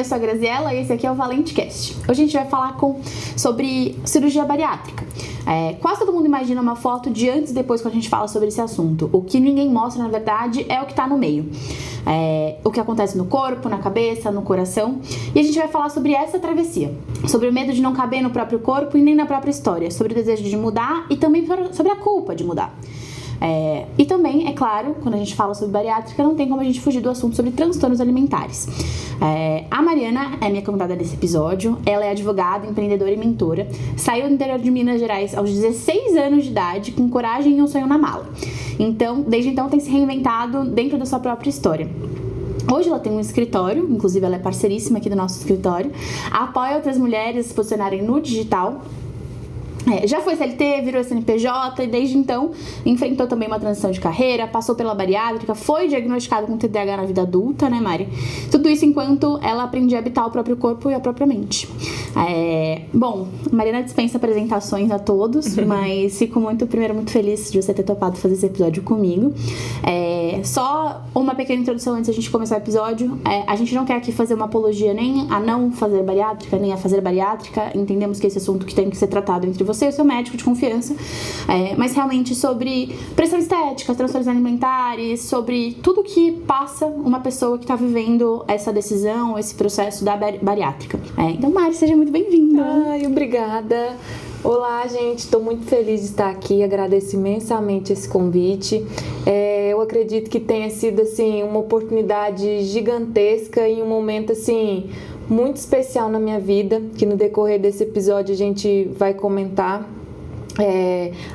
Eu sou a Graziella e esse aqui é o ValenteCast. Hoje a gente vai falar sobre cirurgia bariátrica. Quase todo mundo imagina uma foto de antes e depois quando a gente fala sobre esse assunto. O que ninguém mostra, na verdade, é o que está no meio. O que acontece no corpo, na cabeça, no coração. E a gente vai falar sobre essa travessia. Sobre o medo de não caber no próprio corpo e nem na própria história. Sobre o desejo de mudar e também sobre a culpa de mudar. E também, é claro, quando a gente fala sobre bariátrica, não tem como a gente fugir do assunto sobre transtornos alimentares. A Mariana é minha convidada desse episódio. Ela é advogada, empreendedora e mentora. Saiu do interior de Minas Gerais aos 16 anos de idade, com coragem e um sonho na mala. Desde então tem se reinventado dentro da sua própria história. Hoje ela tem um escritório, inclusive ela é parceiríssima aqui do nosso escritório. Apoia outras mulheres a se posicionarem no digital. Já foi CLT, virou CNPJ e desde então enfrentou também uma transição de carreira, passou pela bariátrica, foi diagnosticado com TDAH na vida adulta, né, Mari? Tudo isso enquanto ela aprendia a habitar o próprio corpo e a própria mente. Bom, a Mariana dispensa apresentações a todos, mas fico muito feliz de você ter topado fazer esse episódio comigo. Só uma pequena introdução antes da gente começar o episódio. A gente não quer aqui fazer uma apologia nem a não fazer bariátrica, nem a fazer bariátrica. Entendemos que esse assunto que tem que ser tratado entre você e o seu médico de confiança, mas realmente sobre pressão estética, transtornos alimentares, sobre tudo que passa uma pessoa que está vivendo essa decisão, esse processo da bariátrica. Então, Mari, seja muito bem-vinda. Ai, obrigada. Olá, gente, estou muito feliz de estar aqui, agradeço imensamente esse convite. Eu acredito que tenha sido assim, uma oportunidade gigantesca e um momento assim, muito especial na minha vida, que no decorrer desse episódio a gente vai comentar.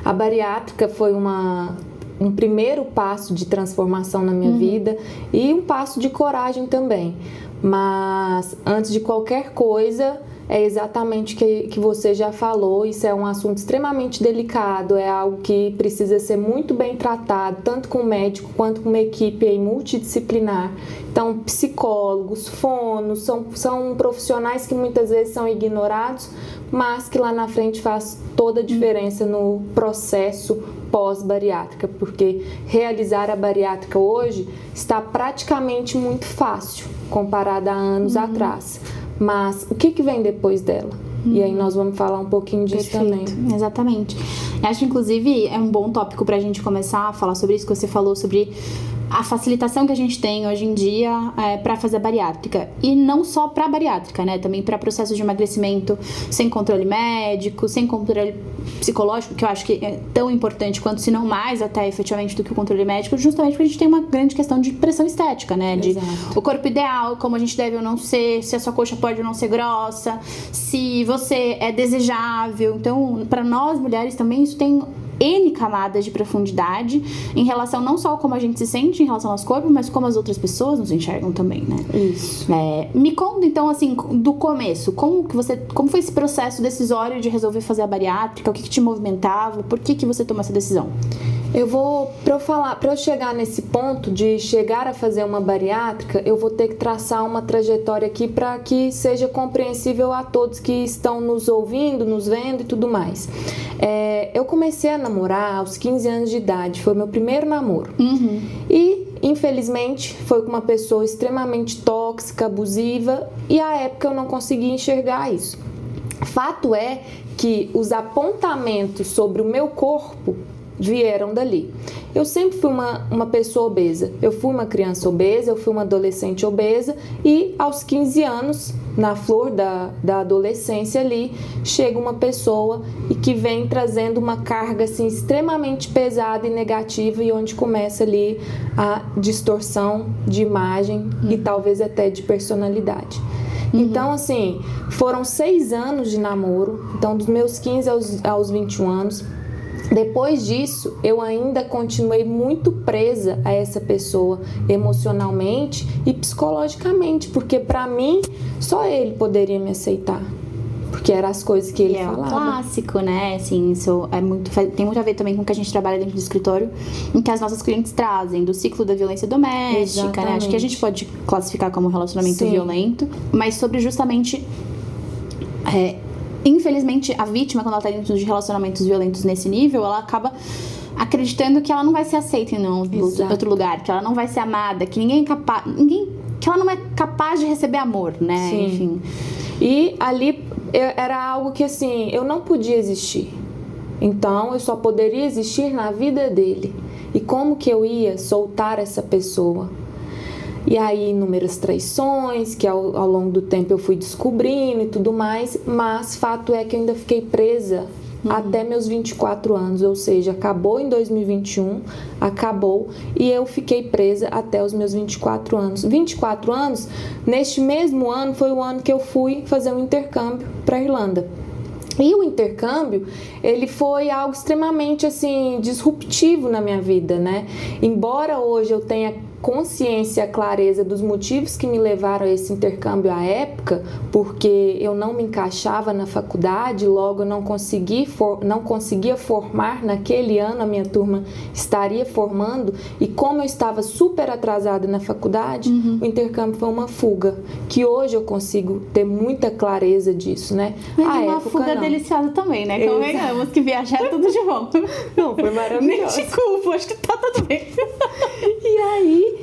A bariátrica foi um primeiro passo de transformação na minha vida e um passo de coragem também. Mas antes de qualquer coisa, é exatamente o que você já falou, isso é um assunto extremamente delicado, é algo que precisa ser muito bem tratado, tanto com o médico quanto com uma equipe aí multidisciplinar. Então, psicólogos, fonos, são profissionais que muitas vezes são ignorados, mas que lá na frente faz toda a diferença no processo pós-bariátrica, porque realizar a bariátrica hoje está praticamente muito fácil, comparado a anos atrás. Mas o que vem depois dela? E aí nós vamos falar um pouquinho disso. Perfeito. Também. Exatamente. Acho que, inclusive, é um bom tópico pra gente começar a falar sobre isso que você falou, sobre a facilitação que a gente tem hoje em dia para fazer a bariátrica. E não só para bariátrica, né? Também para processos de emagrecimento sem controle médico, sem controle psicológico, que eu acho que é tão importante quanto, se não mais até efetivamente do que o controle médico, justamente porque a gente tem uma grande questão de pressão estética, né? De o corpo ideal, como a gente deve ou não ser, se a sua coxa pode ou não ser grossa, se você é desejável. Então, para nós mulheres também isso tem N camadas de profundidade em relação não só como a gente se sente em relação ao nosso corpo, mas como as outras pessoas nos enxergam também, né? Isso. Me conta então, assim, do começo, como foi esse processo decisório de resolver fazer a bariátrica, o que te movimentava, por que você tomou essa decisão? Para eu chegar nesse ponto de chegar a fazer uma bariátrica, eu vou ter que traçar uma trajetória aqui para que seja compreensível a todos que estão nos ouvindo, nos vendo e tudo mais. Eu comecei a namorar aos 15 anos de idade, foi meu primeiro namoro. E, infelizmente, foi com uma pessoa extremamente tóxica, abusiva, e à época eu não conseguia enxergar isso. Fato é que os apontamentos sobre o meu corpo vieram dali. Eu sempre fui uma pessoa obesa. Eu fui uma criança obesa, eu fui uma adolescente obesa e aos 15 anos, na flor da adolescência ali, chega uma pessoa e que vem trazendo uma carga assim, extremamente pesada e negativa e onde começa ali a distorção de imagem e talvez até de personalidade. Então, assim, foram 6 anos de namoro, então dos meus 15 aos 21 anos. Depois disso, eu ainda continuei muito presa a essa pessoa emocionalmente e psicologicamente, porque pra mim, só ele poderia me aceitar. Porque eram as coisas que ele falava. É um clássico, né? Assim, isso tem muito a ver também com o que a gente trabalha dentro do escritório, em que as nossas clientes trazem do ciclo da violência doméstica, né? Acho que a gente pode classificar como relacionamento violento, mas sobre justamente... infelizmente, a vítima, quando ela tá dentro de relacionamentos violentos nesse nível, ela acaba acreditando que ela não vai ser aceita em outro lugar, que ela não vai ser amada, que ninguém é capaz... Ninguém que ela não é capaz de receber amor, né? Sim. Enfim. E ali era algo que, assim, eu não podia existir. Então, eu só poderia existir na vida dele. E como que eu ia soltar essa pessoa? E aí, inúmeras traições, que ao longo do tempo eu fui descobrindo e tudo mais, mas fato é que eu ainda fiquei presa até meus 24 anos, ou seja, acabou em 2021, acabou, e eu fiquei presa até os meus 24 anos. 24 anos, neste mesmo ano, foi o ano que eu fui fazer um intercâmbio para a Irlanda. E o intercâmbio, ele foi algo extremamente, assim, disruptivo na minha vida, né? Embora hoje eu tenha consciência, a clareza dos motivos que me levaram a esse intercâmbio à época, porque eu não me encaixava na faculdade, logo eu não conseguia formar naquele ano, a minha turma estaria formando, e como eu estava super atrasada na faculdade, o intercâmbio foi uma fuga, que hoje eu consigo ter muita clareza disso, né? Mas uma fuga deliciosa também, né? Convenhamos que viajar é tudo de bom. Não, foi maravilhoso. Nem te culpo, acho que tá tudo bem. E aí,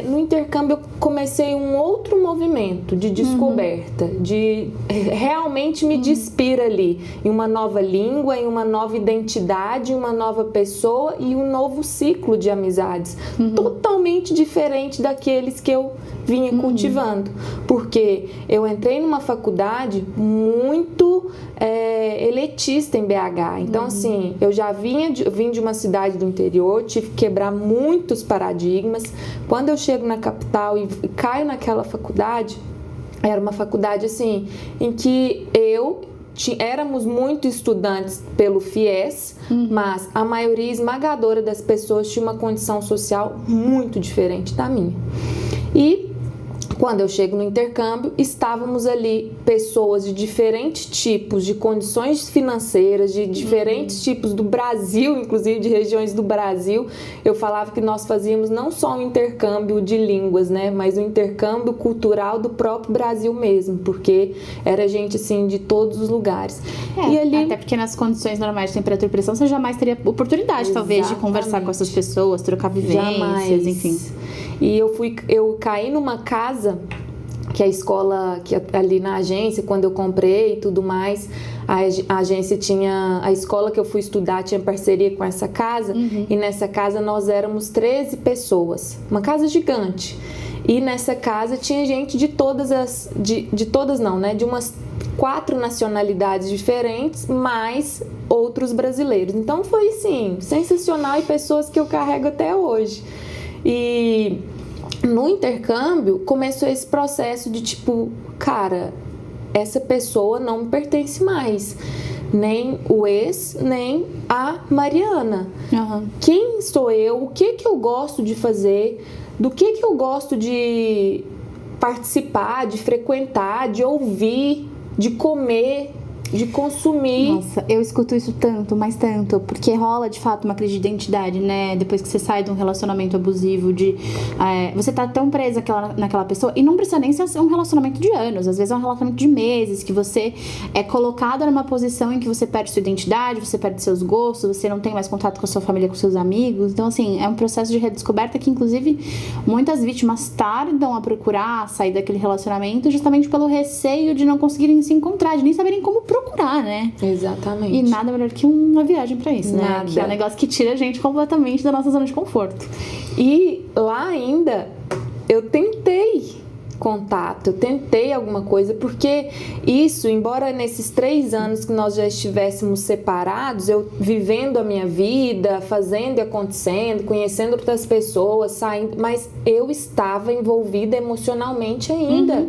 no intercâmbio, eu comecei um outro movimento de descoberta, de realmente me despir ali em uma nova língua, em uma nova identidade, uma nova pessoa e um novo ciclo de amizades, totalmente diferente daqueles que eu vinha cultivando, porque eu entrei numa faculdade muito elitista em BH, então assim, eu já vim de uma cidade do interior, tive que quebrar muitos paradigmas. Quando eu chego na capital e caio naquela faculdade, era uma faculdade assim, em que éramos muito estudantes pelo FIES, mas a maioria esmagadora das pessoas tinha uma condição social muito diferente da minha. E quando eu chego no intercâmbio, estávamos ali pessoas de diferentes tipos, de condições financeiras, de diferentes tipos do Brasil, inclusive de regiões do Brasil. Eu falava que nós fazíamos não só um intercâmbio de línguas, né, mas um intercâmbio cultural do próprio Brasil mesmo, porque era gente assim de todos os lugares. E ali, até porque nas condições normais de temperatura e pressão, você jamais teria oportunidade, talvez, de conversar com essas pessoas, trocar vivências, enfim. E eu caí numa casa que a escola, que ali na agência, quando eu comprei e tudo mais, a agência tinha, a escola que eu fui estudar tinha parceria com essa casa, e nessa casa nós éramos 13 pessoas, uma casa gigante. E nessa casa tinha gente de todas de umas 4 nacionalidades diferentes, mais outros brasileiros. Então foi, assim, sensacional, e pessoas que eu carrego até hoje. E no intercâmbio começou esse processo de tipo, cara, essa pessoa não me pertence mais, nem o ex, nem a Mariana. Quem sou eu? O que eu gosto de fazer? Do que eu gosto de participar, de frequentar, de ouvir, de comer, de consumir. Nossa, eu escuto isso tanto, mas tanto, porque rola de fato uma crise de identidade, né? Depois que você sai de um relacionamento abusivo, você tá tão presa naquela pessoa, e não precisa nem ser um relacionamento de anos, às vezes é um relacionamento de meses, que você é colocada numa posição em que você perde sua identidade, você perde seus gostos, você não tem mais contato com a sua família, com seus amigos. Então, assim, é um processo de redescoberta que, inclusive, muitas vítimas tardam a procurar sair daquele relacionamento justamente pelo receio de não conseguirem se encontrar, de nem saberem como procurar, né? Exatamente. E nada melhor que uma viagem pra isso, né? Nada. Que é um negócio que tira a gente completamente da nossa zona de conforto. E lá ainda eu tentei contato, eu tentei alguma coisa, porque isso, embora nesses 3 anos que nós já estivéssemos separados, eu vivendo a minha vida, fazendo e acontecendo, conhecendo outras pessoas, saindo, mas eu estava envolvida emocionalmente ainda.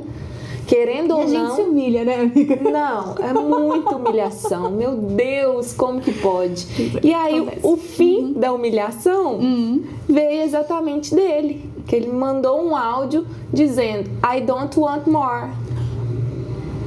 Querendo ou não... A gente se humilha, né, amiga? Não, é muita humilhação. Meu Deus, como que pode? E aí, o fim da humilhação veio exatamente dele. Que ele me mandou um áudio dizendo: I don't want more.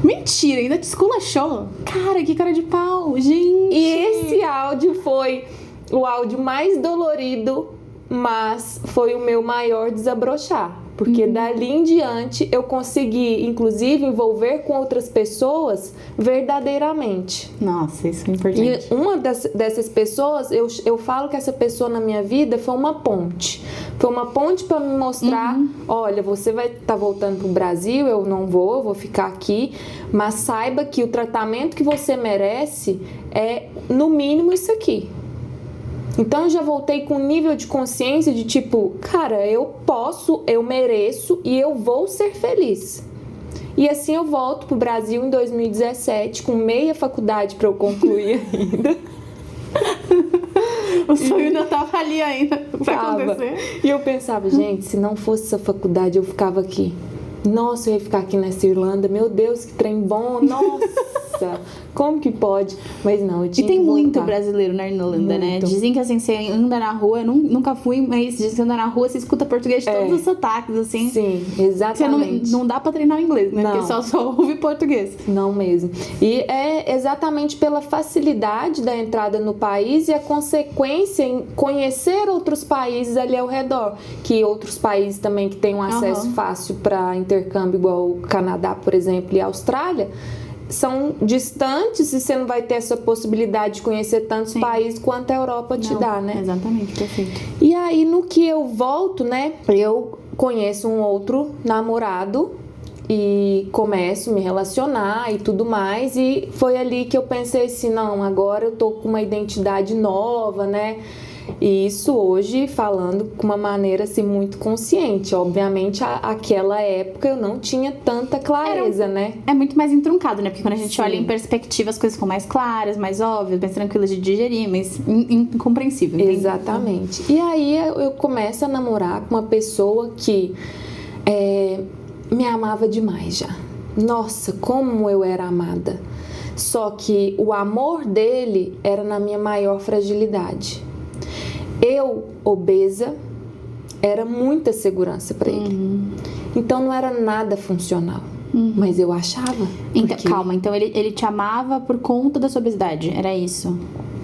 Mentira, ainda te esculachou. Cara, que cara de pau, gente. E esse áudio foi o áudio mais dolorido, mas foi o meu maior desabrochar. porque dali em diante eu consegui, inclusive, envolver com outras pessoas verdadeiramente. Nossa, isso é importante. E uma dessas pessoas, eu falo que essa pessoa na minha vida foi uma ponte. Foi uma ponte para me mostrar, olha, você vai estar voltando pro Brasil, eu não vou, eu vou ficar aqui, mas saiba que o tratamento que você merece é, no mínimo, isso aqui. Então eu já voltei com um nível de consciência de tipo, cara, eu posso, eu mereço e eu vou ser feliz. E assim eu volto pro Brasil em 2017 com meia faculdade para eu concluir ainda. O sonho ainda tava ali ainda pra acontecer. E eu pensava, gente, se não fosse essa faculdade eu ficava aqui. Nossa, eu ia ficar aqui nessa Irlanda. Meu Deus, que trem bom. Nossa, como que pode? Mas não, eu tinha que voltar. E tem muito brasileiro na Irlanda, né? Dizem que assim, você anda na rua, eu nunca fui, mas dizem que você anda na rua, você escuta português de todos os sotaques, assim. Sim, exatamente. Você não dá pra treinar inglês, né? Não. Porque só ouve português. Não mesmo. E é exatamente pela facilidade da entrada no país e a consequência em conhecer outros países ali ao redor. Que outros países também que têm um acesso fácil para intercâmbio, igual o Canadá, por exemplo, e a Austrália, são distantes e você não vai ter essa possibilidade de conhecer tantos países quanto a Europa te dá, né? Exatamente, perfeito. E aí, no que eu volto, né, eu conheço um outro namorado e começo a me relacionar e tudo mais, e foi ali que eu pensei assim, não, agora eu tô com uma identidade nova, né? E isso hoje falando com uma maneira assim muito consciente. Obviamente, aquela época eu não tinha tanta clareza, né? É muito mais entroncado, né? Porque quando a gente olha em perspectiva, as coisas ficam mais claras, mais óbvias, mais tranquilas de digerir, mas incompreensível. Entende? Exatamente. E aí eu começo a namorar com uma pessoa que me amava demais já. Nossa, como eu era amada. Só que o amor dele era na minha maior fragilidade. Eu, obesa, era muita segurança para ele. Então não era nada funcional. Mas eu achava. Então, calma, então ele te amava por conta da sua obesidade, era isso?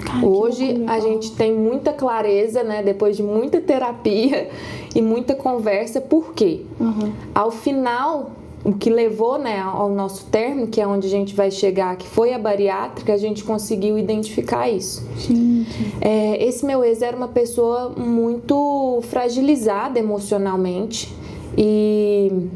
Cara, hoje a gente tem muita clareza, né? Depois de muita terapia e muita conversa, por quê? Ao final, o que levou, né, ao nosso término, que é onde a gente vai chegar, que foi a bariátrica, a gente conseguiu identificar isso. Esse meu ex era uma pessoa muito fragilizada emocionalmente e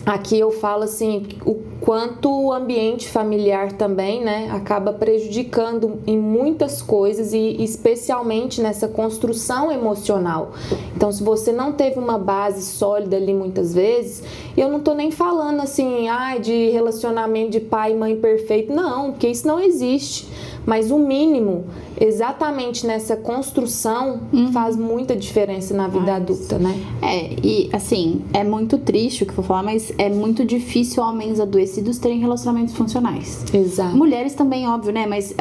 aqui eu falo assim, o quanto o ambiente familiar também, né, acaba prejudicando em muitas coisas e especialmente nessa construção emocional. Então, se você não teve uma base sólida ali muitas vezes, eu não tô nem falando assim, de relacionamento de pai e mãe perfeito, não, porque isso não existe. Mas o mínimo, exatamente nessa construção, faz muita diferença na vida adulta, né? E assim, é muito triste o que eu vou falar, mas é muito difícil homens adoecidos terem relacionamentos funcionais. Exato. Mulheres também, óbvio, né? Mas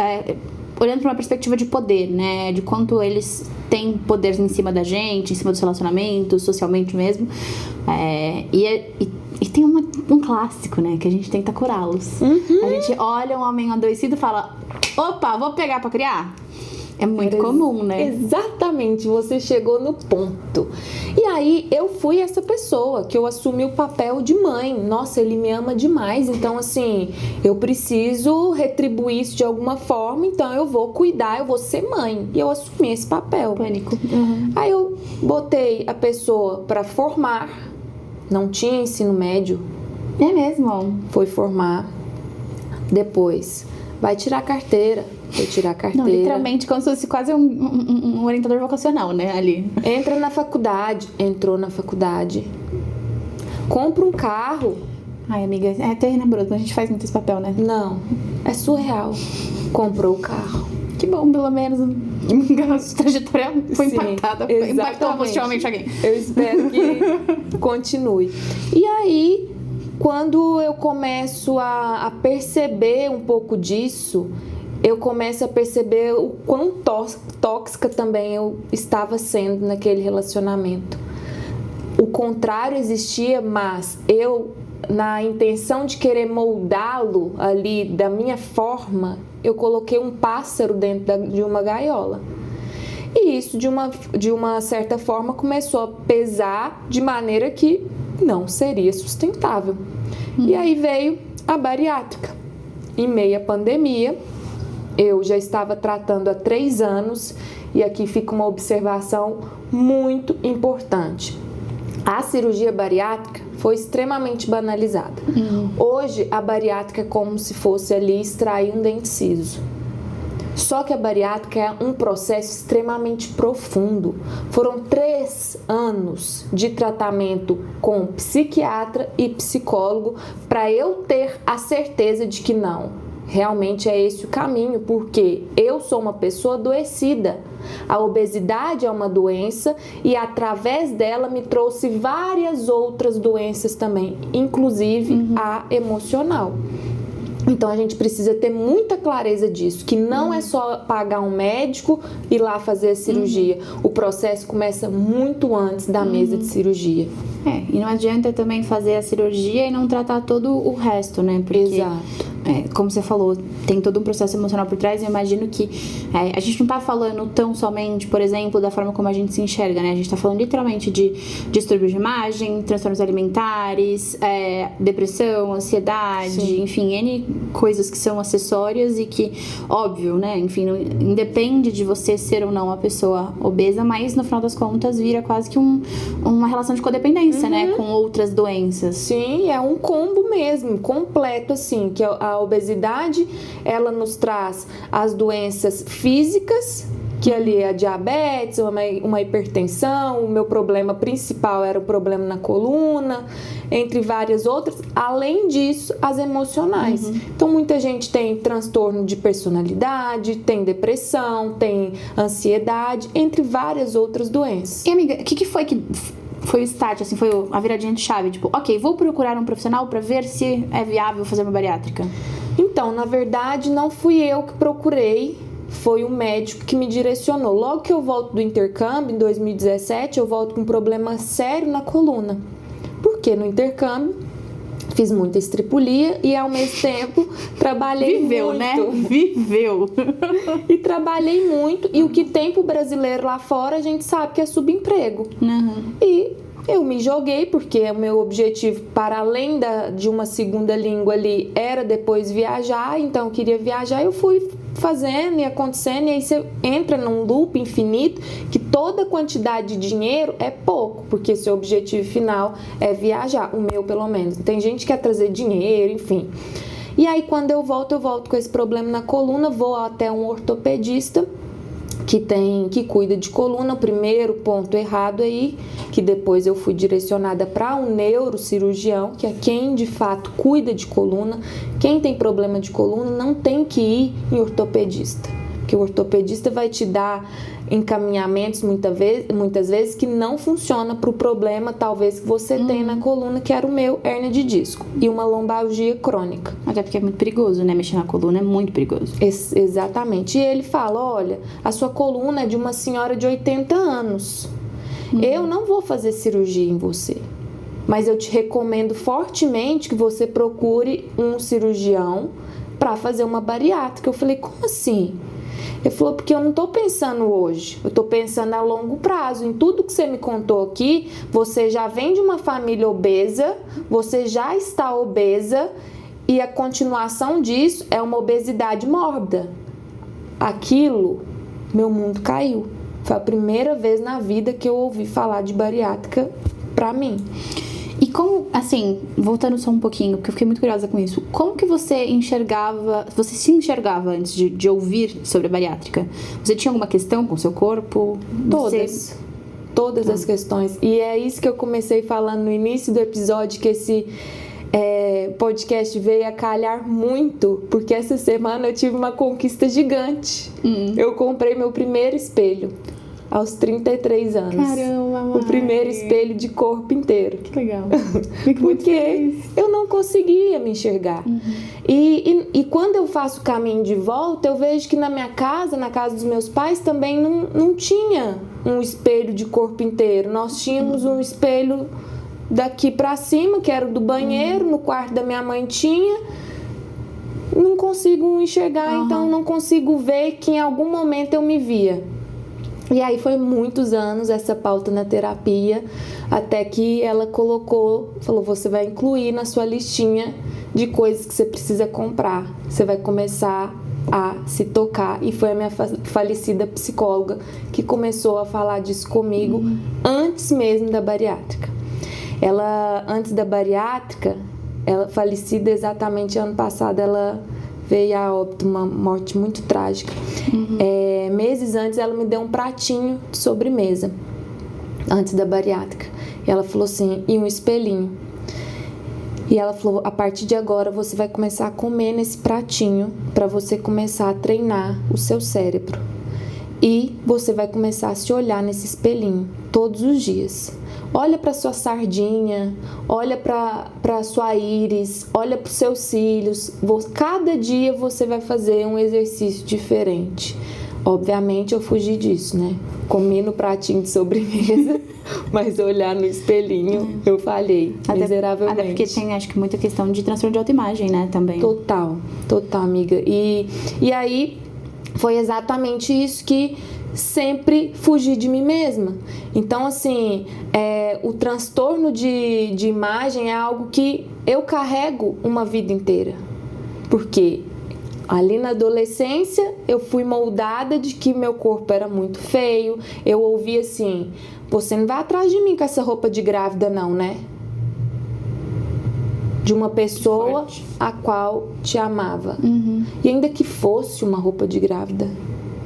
olhando para uma perspectiva de poder, né? De quanto eles têm poder em cima da gente, em cima dos relacionamentos, socialmente mesmo. E tem um clássico, né? Que a gente tenta curá-los. A gente olha um homem adoecido e fala: opa, vou pegar pra criar? É muito comum, né? Exatamente, você chegou no ponto. E aí, eu fui essa pessoa que eu assumi o papel de mãe. Nossa, ele me ama demais, então assim, eu preciso retribuir isso de alguma forma, então eu vou cuidar, eu vou ser mãe. E eu assumi esse papel. Pânico. Aí eu botei a pessoa pra formar, não tinha ensino médio. É mesmo? Foi formar, depois vai tirar carteira. Foi tirar carteira. Não, literalmente, como se fosse quase um orientador vocacional, né, ali. Entrou na faculdade. Compra um carro. Ai, amiga, é tenebroso, a gente faz muito esse papel, né? Não, é surreal. Comprou o carro. Que bom, pelo menos a trajetória foi impactada. Impactou positivamente alguém. Eu espero que continue. E aí, quando eu começo a perceber um pouco disso, eu começo a perceber o quão tóxica também eu estava sendo naquele relacionamento. O contrário existia, mas eu, na intenção de querer moldá-lo ali da minha forma, eu coloquei um pássaro dentro de uma gaiola. E isso, de uma certa forma, começou a pesar de maneira que não seria sustentável. E aí veio a bariátrica. Em meio à pandemia, eu já estava tratando há 3 anos, e aqui fica uma observação muito importante. A cirurgia bariátrica foi extremamente banalizada. Hoje, a bariátrica é como se fosse ali extrair um dente ciso. Só que a bariátrica é um processo extremamente profundo. Foram 3 anos de tratamento com psiquiatra e psicólogo para eu ter a certeza de que não, realmente é esse o caminho, porque eu sou uma pessoa adoecida. A obesidade é uma doença e através dela me trouxe várias outras doenças também, inclusive a emocional. Então a gente precisa ter muita clareza disso, que não é só pagar um médico e ir lá fazer a cirurgia. O processo começa muito antes da mesa de cirurgia. E não adianta também fazer a cirurgia e não tratar todo o resto, né? Porque, Exato. Como você falou, tem todo um processo emocional por trás. Eu imagino que a gente não tá falando tão somente, por exemplo, da forma como a gente se enxerga, né? A gente tá falando literalmente de distúrbios de imagem, transtornos alimentares, depressão, ansiedade, Sim. enfim, N coisas que são acessórias e que, óbvio, né? Enfim, não independe de você ser ou não uma pessoa obesa, mas no final das contas vira quase que uma relação de codependência, né? Com outras doenças. Sim, é um combo mesmo, completo assim, que a obesidade, ela nos traz as doenças físicas, que ali é a diabetes, uma hipertensão, o meu problema principal era o problema na coluna, entre várias outras. Além disso, as emocionais. Então, muita gente tem transtorno de personalidade, tem depressão, tem ansiedade, entre várias outras doenças. E, amiga, o que foi o start, assim, foi a viradinha de chave? Tipo, ok, vou procurar um profissional pra ver se é viável fazer uma bariátrica. Então, na verdade, não fui eu que procurei, foi o médico que me direcionou. Logo que eu volto do intercâmbio, em 2017, eu volto com um problema sério na coluna. Porque no intercâmbio fiz muita estripulia e ao mesmo tempo trabalhei muito. Viveu, né? Viveu. E trabalhei muito. E o que tem pro brasileiro lá fora, a gente sabe que é subemprego. E eu me joguei, porque o meu objetivo, para além de uma segunda língua ali, era depois viajar. Então eu queria viajar, eu fui fazendo e acontecendo, e aí você entra num loop infinito, que toda quantidade de dinheiro é pouco, porque seu objetivo final é viajar, o meu pelo menos. Tem gente que quer trazer dinheiro, enfim. E aí quando eu volto com esse problema na coluna, vou até um ortopedista que cuida de coluna. O primeiro ponto errado aí, que depois eu fui direcionada para um neurocirurgião, que é quem de fato cuida de coluna. Quem tem problema de coluna não tem que ir em ortopedista, porque o ortopedista vai te dar encaminhamentos muitas vezes que não funciona para o problema talvez que você tem na coluna, que era o meu, hérnia de disco e uma lombalgia crônica. Até porque é muito perigoso, né? Mexer na coluna é muito perigoso. Exatamente. E ele fala, olha, a sua coluna é de uma senhora de 80 anos. Eu não vou fazer cirurgia em você, mas eu te recomendo fortemente que você procure um cirurgião para fazer uma bariátrica. Eu falei, como assim? Ele falou, porque eu não estou pensando hoje, eu estou pensando a longo prazo. Em tudo que você me contou aqui, você já vem de uma família obesa, você já está obesa, e a continuação disso é uma obesidade mórbida. Aquilo, meu mundo caiu. Foi a primeira vez na vida que eu ouvi falar de bariátrica pra mim. E como, assim, voltando só um pouquinho, porque eu fiquei muito curiosa com isso, como que você se enxergava antes de ouvir sobre a bariátrica? Você tinha alguma questão com o seu corpo? Todas as questões. E é isso que eu comecei falando no início do episódio, que esse podcast veio a calhar muito, porque essa semana eu tive uma conquista gigante. Eu comprei meu primeiro espelho aos 33 anos. Caramba, mãe. O primeiro espelho de corpo inteiro. Que legal. Porque eu não conseguia me enxergar. E quando eu faço o caminho de volta, eu vejo que na minha casa, na casa dos meus pais, também não tinha um espelho de corpo inteiro. Nós tínhamos um espelho daqui pra cima, que era o do banheiro, no quarto da minha mãe tinha. Não consigo enxergar, então não consigo ver que em algum momento eu me via. E aí foi muitos anos essa pauta na terapia, até que ela falou, você vai incluir na sua listinha de coisas que você precisa comprar. Você vai começar a se tocar. E foi a minha falecida psicóloga que começou a falar disso comigo antes mesmo da bariátrica. Antes da bariátrica, ela falecida exatamente ano passado, ela veio a óbito, uma morte muito trágica. Meses antes, ela me deu um pratinho de sobremesa, antes da bariátrica. E ela falou assim, e um espelhinho. E ela falou, a partir de agora, você vai começar a comer nesse pratinho para você começar a treinar o seu cérebro. E você vai começar a se olhar nesse espelhinho todos os dias. Olha para sua sardinha, olha para sua íris, olha para os seus cílios. Cada dia você vai fazer um exercício diferente. Obviamente eu fugi disso, né? Comi no pratinho de sobremesa, mas olhar no espelhinho eu falhei miseravelmente. Até porque tem, acho que, muita questão de transtorno de autoimagem, né? Também. Total, amiga. E aí foi exatamente isso que sempre fugi de mim mesma. Então, assim, o transtorno de imagem é algo que eu carrego uma vida inteira. Porque ali na adolescência eu fui moldada de que meu corpo era muito feio. Eu ouvi assim, você não vai atrás de mim com essa roupa de grávida não, né? De uma pessoa a qual te amava. E ainda que fosse uma roupa de grávida,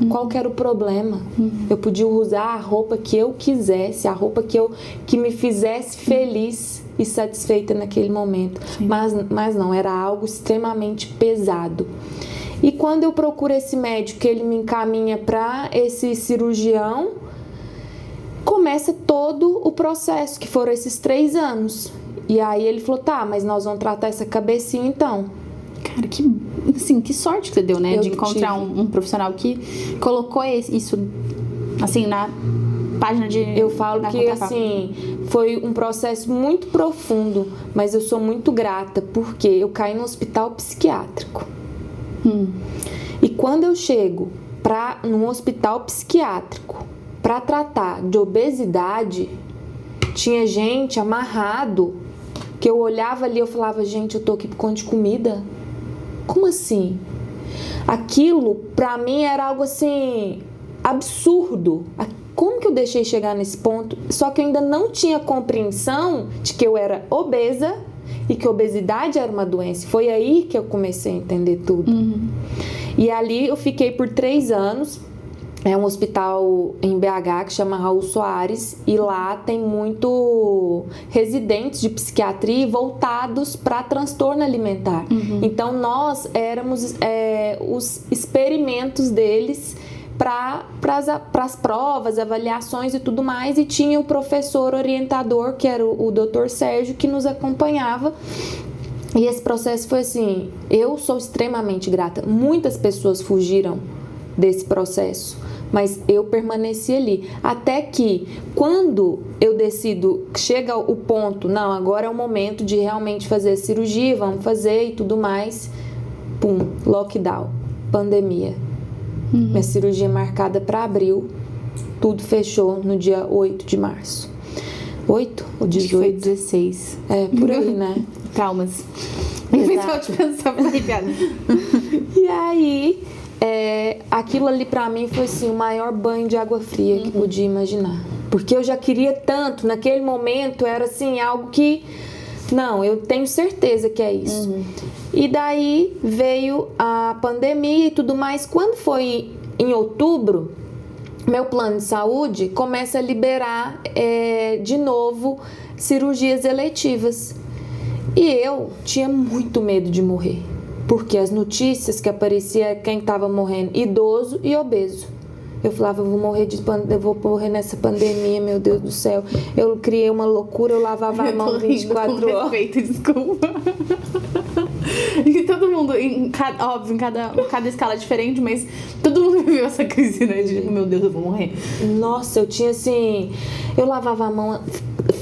qual que era o problema? Eu podia usar a roupa que eu quisesse, a roupa que me fizesse feliz e satisfeita naquele momento. Mas não, era algo extremamente pesado. E quando eu procuro esse médico, ele me encaminha para esse cirurgião, começa todo o processo, que foram esses 3 anos. E aí ele falou, tá, mas nós vamos tratar essa cabecinha então. Cara, que sorte que você deu, né? De encontrar um profissional que colocou isso, assim, na página de... Eu falo que, assim, foi um processo muito profundo, mas eu sou muito grata, porque eu caí no hospital psiquiátrico. E quando eu chego num hospital psiquiátrico para tratar de obesidade, tinha gente amarrado, que eu olhava ali e eu falava, gente, eu tô aqui por conta de comida? Como assim? Aquilo, pra mim, era algo assim, absurdo. Como que eu deixei chegar nesse ponto? Só que eu ainda não tinha compreensão de que eu era obesa e que a obesidade era uma doença. Foi aí que eu comecei a entender tudo. E ali eu fiquei por 3 anos. É um hospital em BH que chama Raul Soares, e lá tem muito residentes de psiquiatria voltados para transtorno alimentar. Então nós éramos os experimentos deles para as provas, avaliações e tudo mais, e tinha o professor orientador, que era o Dr. Sérgio, que nos acompanhava. E esse processo foi assim, eu sou extremamente grata. Muitas pessoas fugiram desse processo, mas eu permaneci ali, até que quando eu decido, chega o ponto, não, agora é o momento de realmente fazer a cirurgia, vamos fazer e tudo mais, pum, lockdown, pandemia. Minha cirurgia marcada para abril, tudo fechou no dia 8 de março. 8 ou 18? Acho que foi 16. Por aí, né? Traumas. Exato. E aí, aquilo ali pra mim foi assim, o maior banho de água fria que podia imaginar. Porque eu já queria tanto, naquele momento era assim, algo que, não, eu tenho certeza que é isso. E daí veio a pandemia e tudo mais. Quando foi em outubro, meu plano de saúde começa a liberar de novo cirurgias eletivas. E eu tinha muito medo de morrer, porque as notícias que aparecia quem estava morrendo, idoso e obeso. Eu falava, eu vou morrer nessa pandemia, meu Deus do céu. Eu criei uma loucura, eu lavava a mão 24 horas. Respeito, desculpa. E todo mundo, óbvio, em cada escala diferente, mas todo mundo viveu essa crise, né? De, meu Deus, eu vou morrer. Nossa, eu tinha assim... Eu lavava a mão,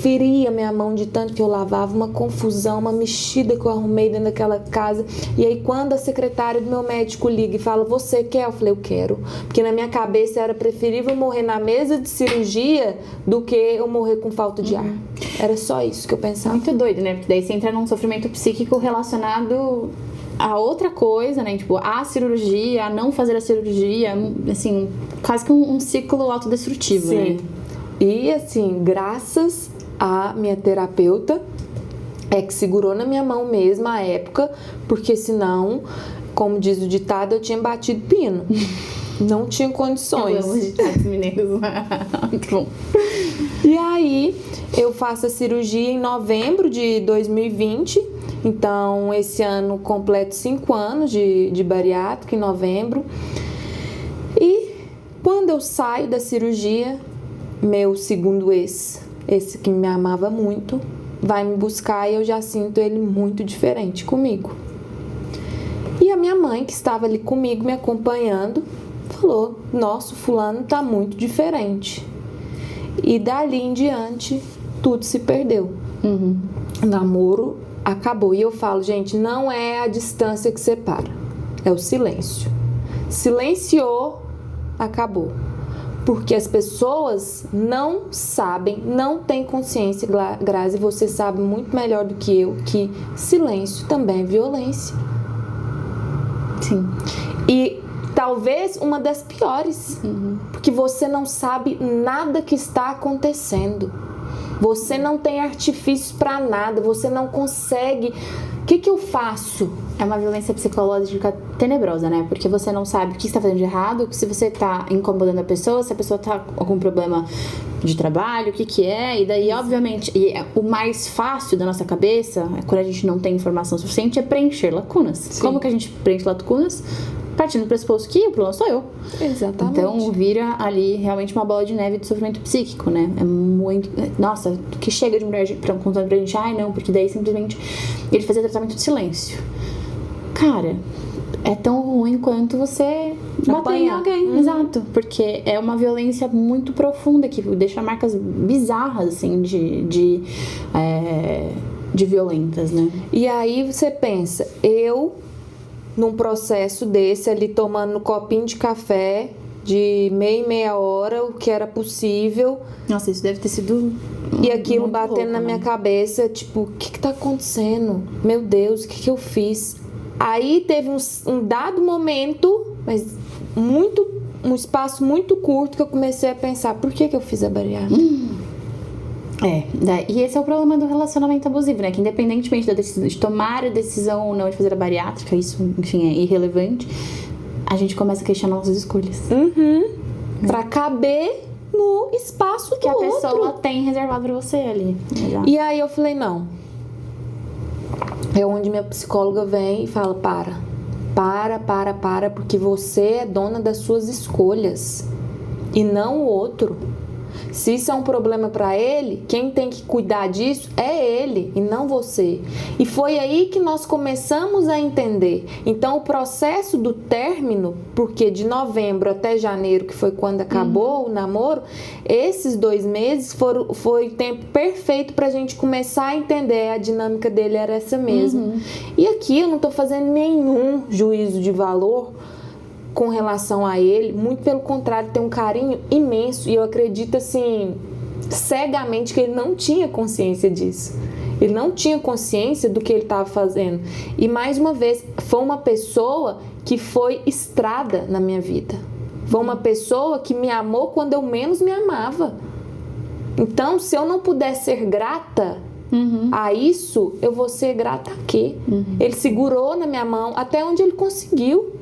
feria minha mão de tanto que eu lavava, uma confusão, uma mexida que eu arrumei dentro daquela casa. E aí, quando a secretária do meu médico liga e fala, você quer? Eu falei, eu quero. Porque na minha cabeça era preferível morrer na mesa de cirurgia do que eu morrer com falta de ar. Era só isso que eu pensava. Muito doido, né? Porque daí você entra num sofrimento psíquico relacionado a outra coisa, né? Tipo, a cirurgia, a não fazer a cirurgia, assim, quase que um ciclo autodestrutivo, Sim. né? E assim, graças à minha terapeuta, é que segurou na minha mão mesmo à época, porque senão, como diz o ditado, eu tinha batido pino. Não tinha condições. Eu amo os ditados mineiros. Muito bom. E aí, eu faço a cirurgia em novembro de 2020. Então, esse ano completo 5 anos de bariátrica, em novembro. E quando eu saio da cirurgia, meu segundo ex, esse que me amava muito, vai me buscar e eu já sinto ele muito diferente comigo. E a minha mãe, que estava ali comigo, me acompanhando, falou, nossa, o fulano tá muito diferente. E dali em diante, tudo se perdeu. O namoro acabou. E eu falo, gente, não é a distância que separa, é o silêncio. Silenciou, acabou. Porque as pessoas não sabem, não têm consciência, Grazi, você sabe muito melhor do que eu, que silêncio também é violência. Sim. E talvez uma das piores, porque você não sabe nada que está acontecendo. Você não tem artifícios para nada, você não consegue. O que eu faço? É uma violência psicológica tenebrosa, né? Porque você não sabe o que está fazendo de errado, se você está incomodando a pessoa, se a pessoa está com algum problema de trabalho, o que é. E daí, obviamente, o mais fácil da nossa cabeça, quando a gente não tem informação suficiente, é preencher lacunas. Sim. Como que a gente preenche lacunas? Partindo do pressuposto que o problema sou eu. Exatamente. Então vira ali realmente uma bola de neve de sofrimento psíquico, né? É muito... Nossa, que chega de mulher contando pra gente, ai não, porque daí simplesmente ele fazia tratamento de silêncio. Cara, é tão ruim quanto você bater em alguém. Exato. Porque é uma violência muito profunda que deixa marcas bizarras, assim, de violentas, né? E aí você pensa, eu... num processo desse, ali tomando um copinho de café de meia hora, o que era possível. Nossa, isso deve ter sido... E aquilo muito batendo louco, na minha cabeça, tipo, o que tá acontecendo? Meu Deus, o que eu fiz? Aí teve um dado momento, mas um espaço muito curto, que eu comecei a pensar, por que eu fiz a bariátrica? E esse é o problema do relacionamento abusivo, né? Que independentemente da decisão, de tomar a decisão ou não de fazer a bariátrica, isso, enfim, é irrelevante, a gente começa a questionar nossas escolhas. Pra caber no espaço Que do a outro. pessoa tem reservado pra você ali. Exato. E aí eu falei, não. É onde minha psicóloga vem e fala, para, porque você é dona das suas escolhas e não o outro. Se isso é um problema para ele, quem tem que cuidar disso é ele e não você. E foi aí que nós começamos a entender. Então, o processo do término, porque de novembro até janeiro, que foi quando acabou o namoro, esses 2 meses foi o tempo perfeito pra gente começar a entender. A dinâmica dele era essa mesma. E aqui eu não tô fazendo nenhum juízo de valor com relação a ele, muito pelo contrário, tem um carinho imenso, e eu acredito assim, cegamente, que ele não tinha consciência disso. Ele não tinha consciência do que ele estava fazendo. E mais uma vez, foi uma pessoa que foi estrada na minha vida. Foi uma pessoa que me amou quando eu menos me amava. Então, se eu não puder ser grata a isso, eu vou ser grata a quê? Ele segurou na minha mão até onde ele conseguiu.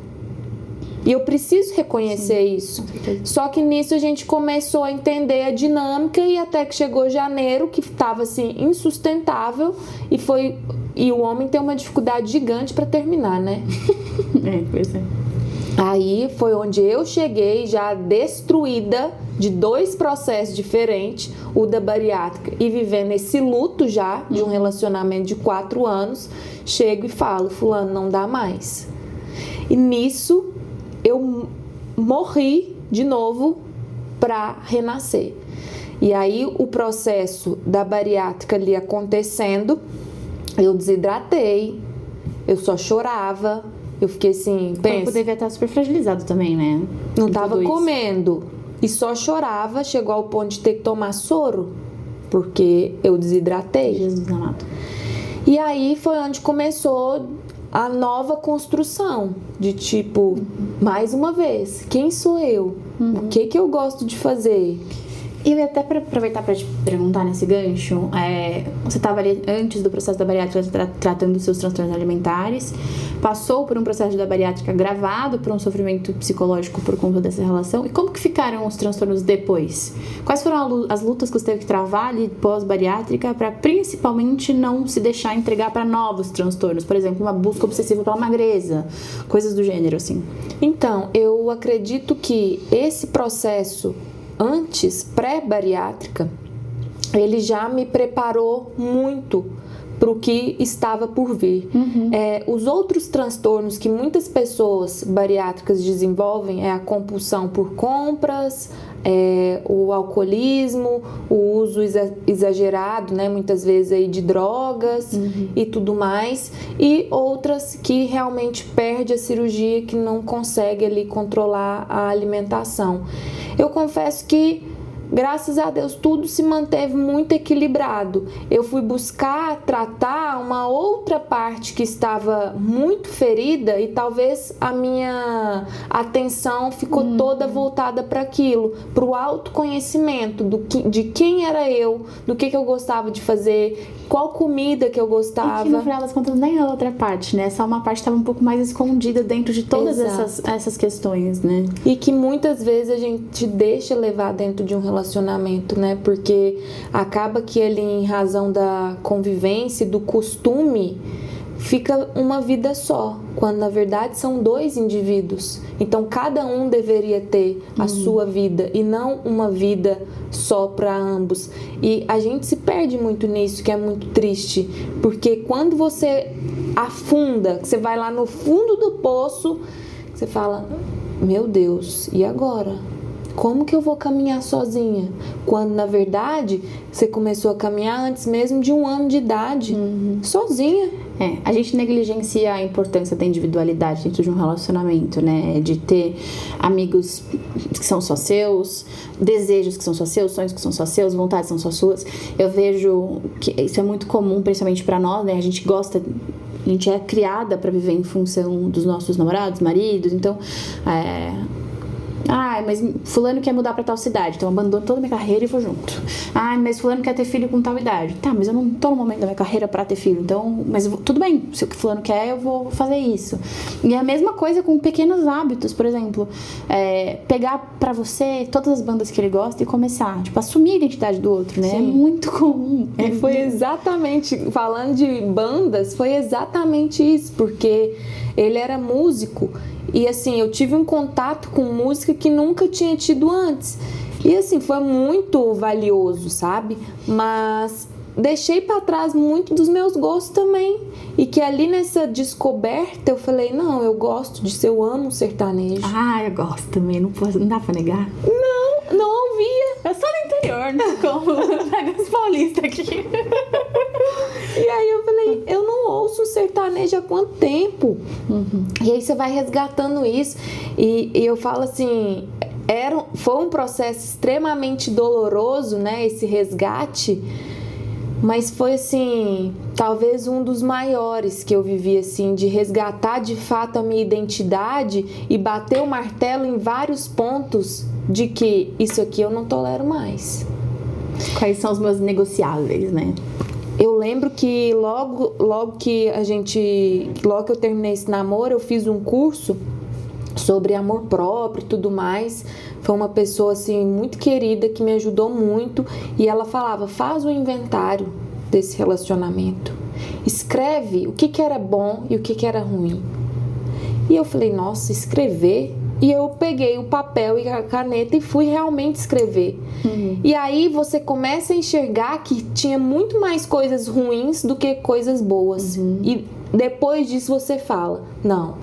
E eu preciso reconhecer isso. Só que nisso a gente começou a entender a dinâmica, e até que chegou janeiro, que estava assim insustentável, e o homem tem uma dificuldade gigante para terminar, né? Pois é. Aí foi onde eu cheguei já destruída, de 2 processos diferentes, o da bariátrica e vivendo esse luto já de um relacionamento de 4 anos, chego e falo, fulano, não dá mais. E nisso eu morri de novo para renascer. E aí o processo da bariátrica ali acontecendo, eu desidratei, eu só chorava, eu fiquei assim, O corpo devia estar super fragilizado também, né? não Em tava tudo isso. comendo e só chorava, chegou ao ponto de ter que tomar soro, porque eu desidratei. Jesus amado. E aí foi onde começou a nova construção, de tipo, mais uma vez, quem sou eu? O que eu gosto de fazer? E eu ia até aproveitar para te perguntar nesse gancho, você estava ali antes do processo da bariátrica tratando dos seus transtornos alimentares, passou por um processo da bariátrica gravado por um sofrimento psicológico por conta dessa relação, e como que ficaram os transtornos depois? Quais foram as lutas que você teve que travar ali pós-bariátrica para principalmente não se deixar entregar para novos transtornos, por exemplo, uma busca obsessiva pela magreza, coisas do gênero assim? Então, eu acredito que esse processo antes, pré-bariátrica, ele já me preparou muito para o que estava por vir. Os outros transtornos que muitas pessoas bariátricas desenvolvem é a compulsão por compras, o alcoolismo, o uso exagerado, né, muitas vezes aí de drogas e tudo mais, e outras que realmente perde a cirurgia, que não consegue ali controlar a alimentação. Eu confesso que, graças a Deus, tudo se manteve muito equilibrado. Eu fui buscar tratar uma outra parte que estava muito ferida e talvez a minha atenção ficou toda voltada para aquilo, para o autoconhecimento de quem era eu, do que eu gostava de fazer, qual comida que eu gostava. E que no final das contas nem a outra parte, né? Só uma parte estava um pouco mais escondida dentro de todas essas questões, né? E que muitas vezes a gente deixa levar dentro de um relacionamento, né? Porque acaba que ali, em razão da convivência, do costume, fica uma vida só, quando na verdade são 2 indivíduos. Então cada um deveria ter a sua vida e não uma vida só para ambos. E a gente se perde muito nisso, que é muito triste, porque quando você afunda, você vai lá no fundo do poço, você fala, meu Deus, e agora? Como que eu vou caminhar sozinha? Quando, na verdade, você começou a caminhar antes mesmo de 1 ano de idade, sozinha. A gente negligencia a importância da individualidade dentro de um relacionamento, né? De ter amigos que são só seus, desejos que são só seus, sonhos que são só seus, vontades que são só suas. Eu vejo que isso é muito comum, principalmente pra nós, né? A gente é criada pra viver em função dos nossos namorados, maridos, então... mas fulano quer mudar pra tal cidade, então eu abandono toda a minha carreira e vou junto. Mas fulano quer ter filho com tal idade. Tá, mas eu não tô no momento da minha carreira pra ter filho, então... Mas tudo bem, se o que fulano quer, eu vou fazer isso. E é a mesma coisa com pequenos hábitos, por exemplo. Pegar pra você todas as bandas que ele gosta e começar, tipo, assumir a identidade do outro, né? Sim. É muito comum. Foi exatamente, falando de bandas, foi exatamente isso, porque ele era músico. E assim, eu tive um contato com música que nunca tinha tido antes. E assim, foi muito valioso, sabe? Mas deixei pra trás muito dos meus gostos também. E que ali nessa descoberta eu falei, não, eu gosto disso, eu amo sertanejo. Eu gosto também, não dá pra negar. Não ouvia. Eu sou do interior, né? Como pega os paulistas aqui. E aí eu falei, eu não ouço sertanejo há quanto tempo? E aí você vai resgatando isso. E eu falo assim, foi um processo extremamente doloroso, né? Esse resgate. Mas foi assim, talvez um dos maiores que eu vivi, assim, de resgatar de fato a minha identidade e bater o martelo em vários pontos de que isso aqui eu não tolero mais. Quais são os meus negociáveis, né? Eu lembro que logo que eu terminei esse namoro, eu fiz um curso sobre amor próprio e tudo mais. Foi uma pessoa assim muito querida que me ajudou muito e ela falava, faz um inventário desse relacionamento, escreve o que era bom e o que era ruim. E eu falei, nossa, escrever? e eu peguei o papel e a caneta e fui realmente escrever. E aí você começa a enxergar que tinha muito mais coisas ruins do que coisas boas. E depois disso você fala, não,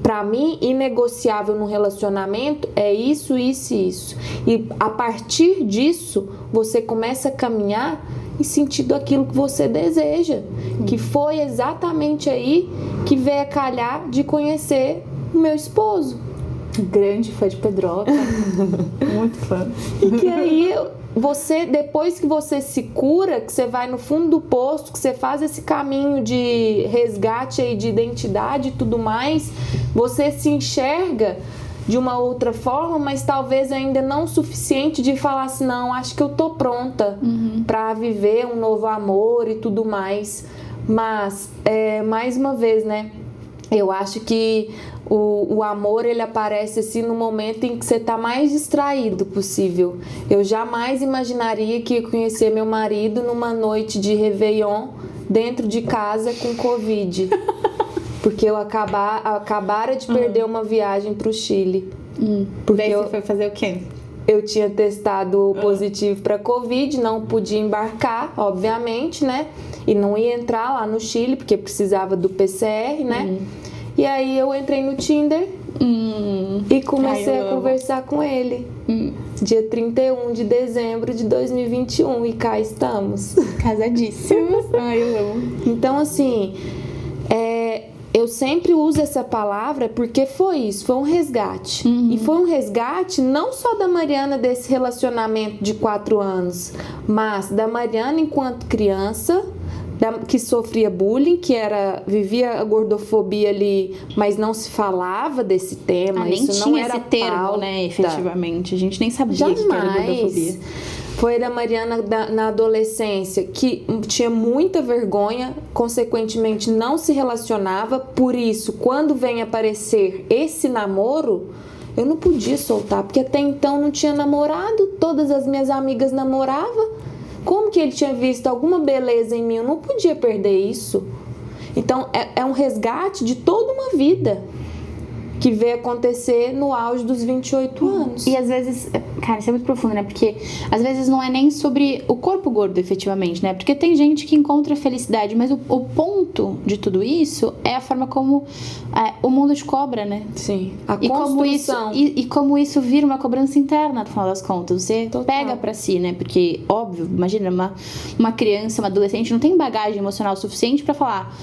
pra mim, inegociável no relacionamento é isso, isso e isso. E a partir disso, você começa a caminhar em sentido aquilo que você deseja. Que foi exatamente aí que veio a calhar de conhecer o meu esposo. Grande fã de Pedroca. Muito fã. E que aí, você, depois que você se cura, que você vai no fundo do poço, que você faz esse caminho de resgate aí, de identidade e tudo mais, você se enxerga de uma outra forma, mas talvez ainda não o suficiente de falar assim, não, acho que eu tô pronta pra viver um novo amor e tudo mais. Mas, mais uma vez, né, eu acho que o amor, ele aparece assim no momento em que você tá mais distraído possível. Eu jamais imaginaria que ia conhecer meu marido numa noite de Réveillon dentro de casa com Covid. Porque eu acabara de perder uma viagem pro Chile. Porque daí você foi fazer o quê? Eu tinha testado positivo para Covid, não podia embarcar, obviamente, né? E não ia entrar lá no Chile, porque precisava do PCR, né? E aí eu entrei no Tinder e comecei a conversar com ele. Dia 31 de dezembro de 2021. E cá estamos. Casadíssimos. Ai, eu amo. Então, assim, eu sempre uso essa palavra porque foi isso, foi um resgate. E foi um resgate não só da Mariana desse relacionamento de 4 anos, mas da Mariana enquanto criança, que sofria bullying, vivia a gordofobia ali, mas não se falava desse tema. Nem isso tinha não era esse termo, pauta, né, efetivamente. A gente nem sabia jamais. que era gordofobia. Foi da Mariana na adolescência, que tinha muita vergonha, consequentemente não se relacionava. Por isso, quando vem aparecer esse namoro, eu não podia soltar, porque até então não tinha namorado, todas as minhas amigas namoravam. Como que ele tinha visto alguma beleza em mim? Eu não podia perder isso. Então, é um resgate de toda uma vida que veio acontecer no auge dos 28 anos. E às vezes, cara, isso é muito profundo, né? Porque às vezes não é nem sobre o corpo gordo, efetivamente, né? Porque tem gente que encontra felicidade, mas o ponto de tudo isso é a forma como o mundo te cobra, né? Sim. A E construção. como isso vira uma cobrança interna, no final das contas. Você Total. pega pra si, né? Porque, óbvio, imagina, uma criança, uma adolescente não tem bagagem emocional suficiente pra falar: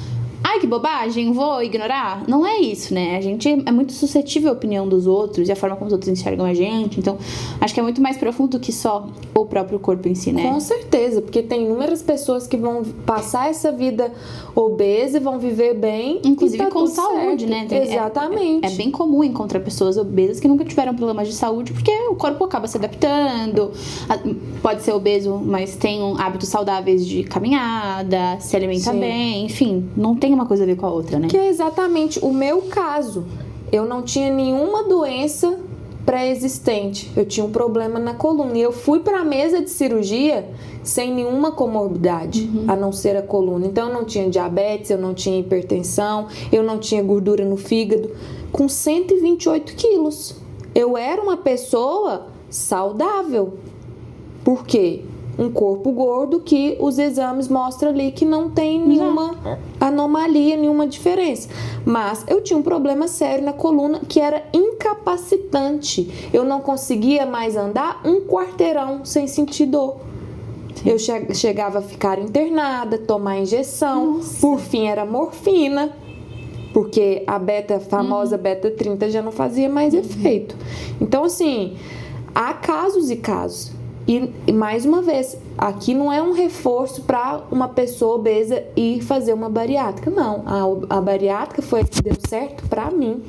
ai, que bobagem, vou ignorar. Não é isso, né? A gente é muito suscetível à opinião dos outros e à forma como os outros enxergam a gente. Então, acho que é muito mais profundo do que só o próprio corpo em si, né? Com certeza, porque tem inúmeras pessoas que vão passar essa vida obesa e vão viver bem. Inclusive e tá com tudo saúde, certo. né? Exatamente. É bem comum encontrar pessoas obesas que nunca tiveram problemas de saúde, porque o corpo acaba se adaptando. Pode ser obeso, mas tem hábitos saudáveis de caminhada, se alimenta bem, enfim, não tem uma coisa a ver com a outra, né? Que é exatamente o meu caso. Eu não tinha nenhuma doença pré-existente. Eu tinha um problema na coluna. E eu fui para a mesa de cirurgia sem nenhuma comorbidade, a não ser a coluna. Então, eu não tinha diabetes, eu não tinha hipertensão, eu não tinha gordura no fígado. Com 128 quilos. Eu era uma pessoa saudável. Por quê? Um corpo gordo que os exames mostram ali que não tem nenhuma anomalia, nenhuma diferença. Mas eu tinha um problema sério na coluna que era incapacitante. Eu não conseguia mais andar um quarteirão sem sentir dor. Eu chegava a ficar internada, tomar injeção. Nossa. Por fim, era morfina, porque a famosa beta 30 já não fazia mais efeito. Então, assim, há casos e casos. E mais uma vez, aqui não é um reforço para uma pessoa obesa ir fazer uma bariátrica. Não, a bariátrica foi a que deu certo para mim.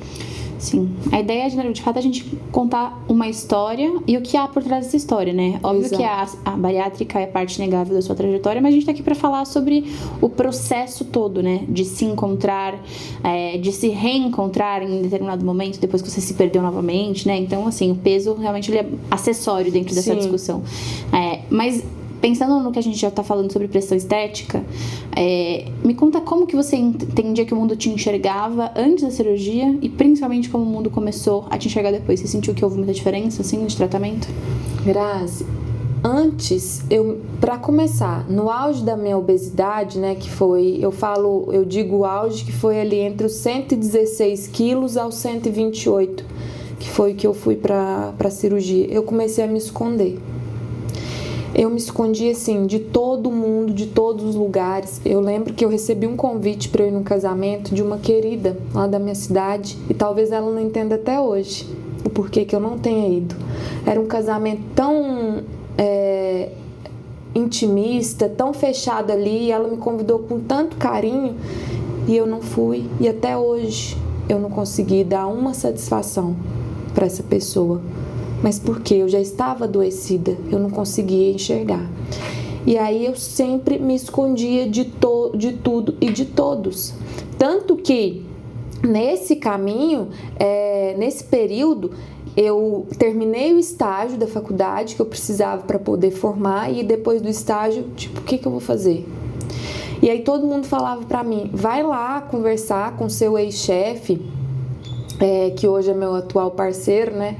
Sim. A ideia é, de fato, a gente contar uma história e o que há por trás dessa história, né? Óbvio que a bariátrica é parte negável da sua trajetória, mas a gente tá aqui pra falar sobre o processo todo, né? De se encontrar, de se reencontrar em determinado momento, depois que você se perdeu novamente, né? Então, assim, o peso realmente ele é acessório dentro dessa discussão. Mas pensando no que a gente já tá falando sobre pressão estética, me conta como que você entendia que o mundo te enxergava antes da cirurgia e principalmente como o mundo começou a te enxergar depois. Você sentiu que houve muita diferença, assim, de tratamento? Grazi, antes, para começar, no auge da minha obesidade, né, que foi, eu digo o auge, que foi ali entre os 116 quilos aos 128, que foi que eu fui pra cirurgia, eu comecei a me esconder. Eu me escondi, assim, de todo mundo, de todos os lugares. Eu lembro que eu recebi um convite para eu ir num casamento de uma querida lá da minha cidade, e talvez ela não entenda até hoje o porquê que eu não tenha ido. Era um casamento tão intimista, tão fechado ali, e ela me convidou com tanto carinho, e eu não fui. E até hoje eu não consegui dar uma satisfação para essa pessoa. Mas porque eu já estava adoecida, eu não conseguia enxergar. E aí eu sempre me escondia de tudo e de todos. Tanto que nesse caminho, nesse período, eu terminei o estágio da faculdade que eu precisava para poder formar, e depois do estágio, tipo, o que eu vou fazer? E aí todo mundo falava para mim, vai lá conversar com seu ex-chefe, que hoje é meu atual parceiro, né?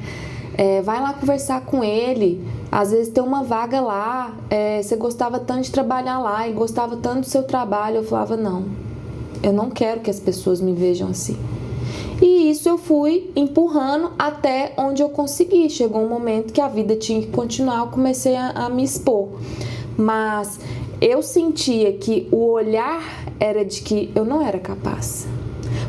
Vai lá conversar com ele, às vezes tem uma vaga lá, você gostava tanto de trabalhar lá e gostava tanto do seu trabalho. Eu falava, não, eu não quero que as pessoas me vejam assim. E isso eu fui empurrando até onde eu consegui. Chegou um momento que a vida tinha que continuar, eu comecei a me expor. Mas eu sentia que o olhar era de que eu não era capaz.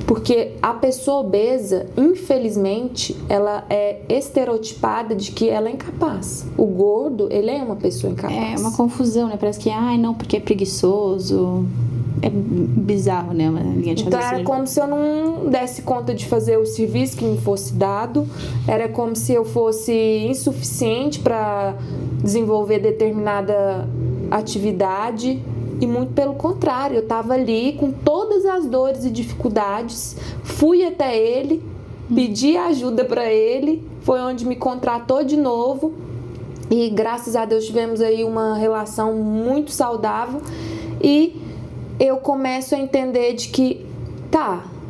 Porque a pessoa obesa, infelizmente, ela é estereotipada de que ela é incapaz. O gordo, ele é uma pessoa incapaz. É uma confusão, né? Parece que, não, porque é preguiçoso. É bizarro, né? Uma linha de então era como se eu não desse conta de fazer o serviço que me fosse dado. Era como se eu fosse insuficiente para desenvolver determinada atividade. E muito pelo contrário, eu estava ali com todas as dores e dificuldades, fui até ele, pedi ajuda para ele, foi onde me contratou de novo, e graças a Deus tivemos aí uma relação muito saudável, e eu começo a entender de que,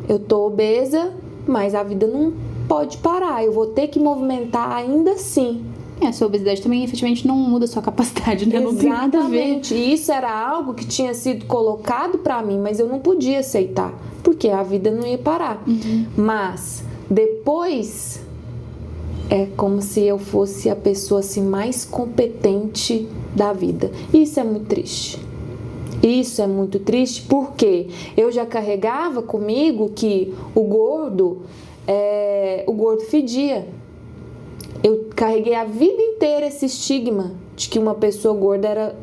eu tô obesa, mas a vida não pode parar, eu vou ter que movimentar ainda assim. A sua obesidade também, efetivamente, não muda a sua capacidade, né? Não tem nada a ver. E isso era algo que tinha sido colocado pra mim, mas eu não podia aceitar, porque a vida não ia parar. Mas, depois, é como se eu fosse a pessoa assim, mais competente da vida. Isso é muito triste. Isso é muito triste porque eu já carregava comigo que o gordo fedia. Eu carreguei a vida inteira esse estigma de que uma pessoa gorda era,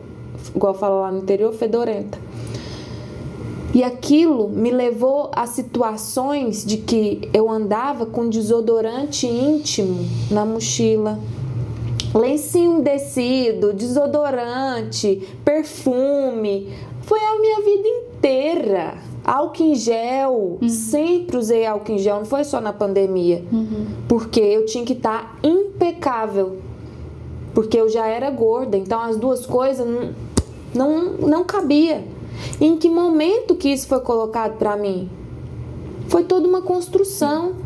igual fala lá no interior, fedorenta. E aquilo me levou a situações de que eu andava com desodorante íntimo na mochila, lencinho umedecido, desodorante, perfume. Foi a minha vida inteira. Álcool em gel, sempre usei álcool em gel, não foi só na pandemia, porque eu tinha que estar impecável, porque eu já era gorda, então as duas coisas não cabia. E em que momento que isso foi colocado para mim? Foi toda uma construção,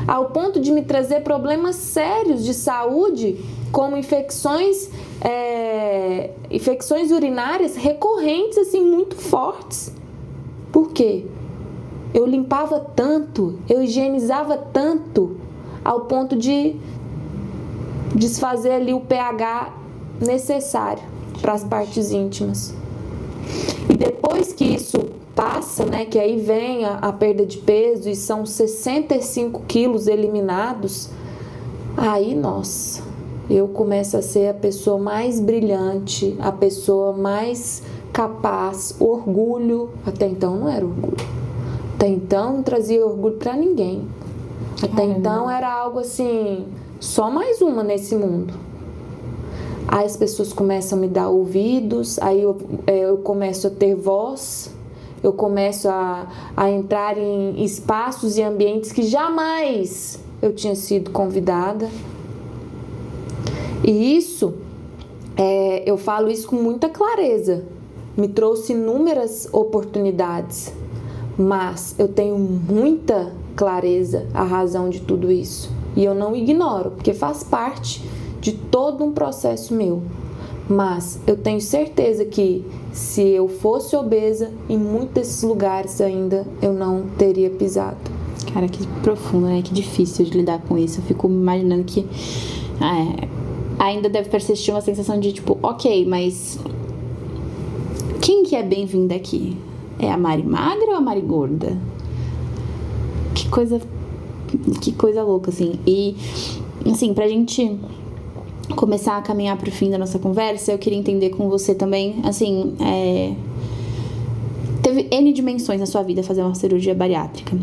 ao ponto de me trazer problemas sérios de saúde, como infecções urinárias recorrentes, assim, muito fortes. Por quê? Eu limpava tanto, eu higienizava tanto, ao ponto de desfazer ali o pH necessário para as partes íntimas. E depois que isso passa, né, que aí vem a perda de peso e são 65 quilos eliminados, aí, nossa, eu começo a ser a pessoa mais brilhante, a pessoa mais capaz, orgulho. Até então não era orgulho. Até então não trazia orgulho pra ninguém. Até então era algo assim, só mais uma nesse mundo. Aí as pessoas começam a me dar ouvidos, aí eu começo a ter voz, eu começo a entrar em espaços e ambientes que jamais eu tinha sido convidada. E isso eu falo isso com muita clareza. Me trouxe inúmeras oportunidades, mas eu tenho muita clareza a razão de tudo isso. E eu não ignoro, porque faz parte de todo um processo meu. Mas eu tenho certeza que se eu fosse obesa, em muitos desses lugares ainda eu não teria pisado. Cara, que profundo, né? Que difícil de lidar com isso. Eu fico imaginando que ainda deve persistir uma sensação de tipo, ok, mas quem que é bem-vinda aqui? É a Mari magra ou a Mari gorda? Que coisa louca, assim. E, assim, pra gente começar a caminhar pro fim da nossa conversa, eu queria entender com você também, assim, teve N dimensões na sua vida fazer uma cirurgia bariátrica.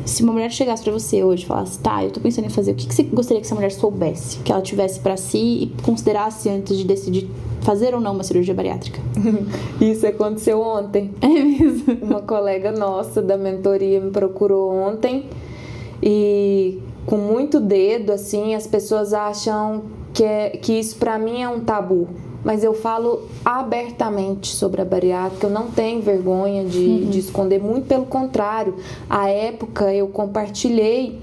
Se uma mulher chegasse pra você hoje e falasse, tá, eu tô pensando em fazer, o que você gostaria que essa mulher soubesse? Que ela tivesse pra si e considerasse antes de decidir fazer ou não uma cirurgia bariátrica? Isso aconteceu ontem. É mesmo? Uma colega nossa da mentoria me procurou ontem e com muito dedo, assim, as pessoas acham que isso pra mim é um tabu. Mas eu falo abertamente sobre a bariátrica, eu não tenho vergonha de esconder, muito pelo contrário. À época eu compartilhei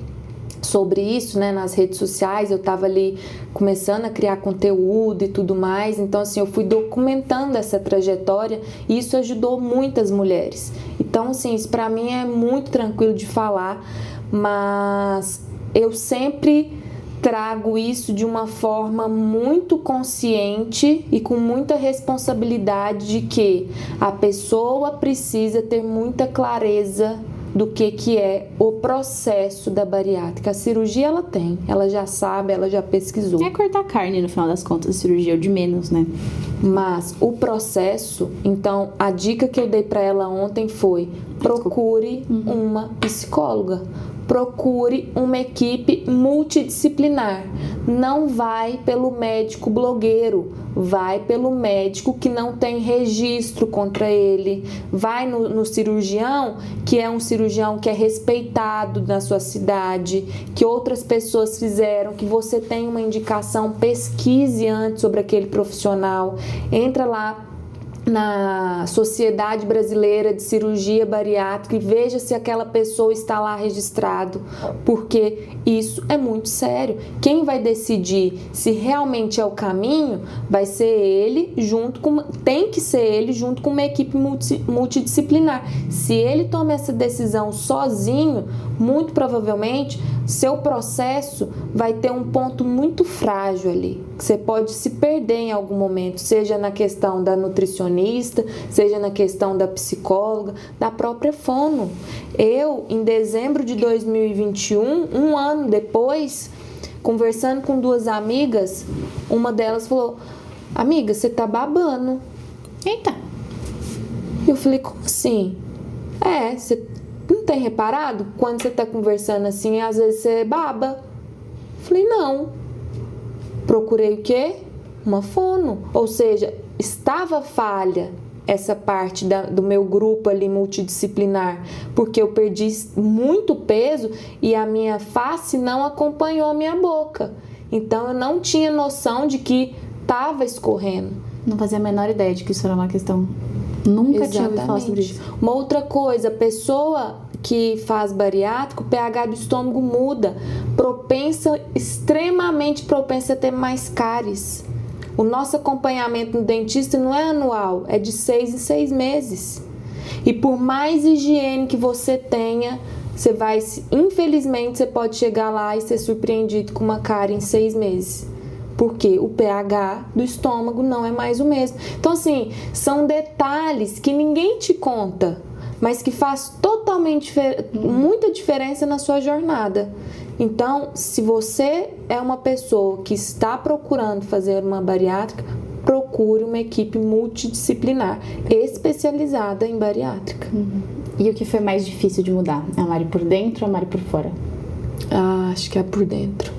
sobre isso, né, nas redes sociais, eu estava ali começando a criar conteúdo e tudo mais, então assim, eu fui documentando essa trajetória e isso ajudou muitas mulheres. Então assim, isso para mim é muito tranquilo de falar, mas eu sempre trago isso de uma forma muito consciente e com muita responsabilidade de que a pessoa precisa ter muita clareza do que é o processo da bariátrica. A cirurgia ela tem, ela já sabe, ela já pesquisou. É cortar carne no final das contas, a cirurgia é o de menos, né? Mas o processo, então a dica que eu dei para ela ontem foi: procure uma psicóloga. Procure uma equipe multidisciplinar. Não vai pelo médico blogueiro, vai pelo médico que não tem registro contra ele. Vai no cirurgião, que é um cirurgião que é respeitado na sua cidade, que outras pessoas fizeram, que você tem uma indicação, pesquise antes sobre aquele profissional. Entra lá na Sociedade Brasileira de Cirurgia Bariátrica e veja se aquela pessoa está lá registrado, porque isso é muito sério. Quem vai decidir se realmente é o caminho vai ser ele tem que ser ele junto com uma equipe multidisciplinar. Se ele toma essa decisão sozinho, muito provavelmente seu processo vai ter um ponto muito frágil ali, que você pode se perder em algum momento, seja na questão da nutricionista, seja na questão da psicóloga, da própria fono. Eu, em dezembro de 2021, um ano depois, conversando com duas amigas, uma delas falou: amiga, você tá babando. Eita! Eu falei: como assim? Você não tem reparado? Quando você tá conversando assim, às vezes você baba. Eu falei: não. Procurei o quê? Uma fono. Ou seja, estava falha essa parte do meu grupo ali multidisciplinar, porque eu perdi muito peso e a minha face não acompanhou a minha boca. Então eu não tinha noção de que estava escorrendo. Não fazia a menor ideia de que isso era uma questão. Nunca tinha ouvido falar sobre isso. Uma outra coisa, a pessoa que faz bariátrico, o pH do estômago muda, extremamente propensa a ter mais cáries. O nosso acompanhamento no dentista não é anual, é de 6 em 6 meses. E por mais higiene que você tenha, infelizmente, você pode chegar lá e ser surpreendido com uma cárie em 6 meses. Porque o pH do estômago não é mais o mesmo. Então, assim, são detalhes que ninguém te conta, mas que faz totalmente muita diferença na sua jornada. Então, se você é uma pessoa que está procurando fazer uma bariátrica, procure uma equipe multidisciplinar, especializada em bariátrica. E o que foi mais difícil de mudar? A Mari por dentro ou a Mari por fora? Acho que é por dentro.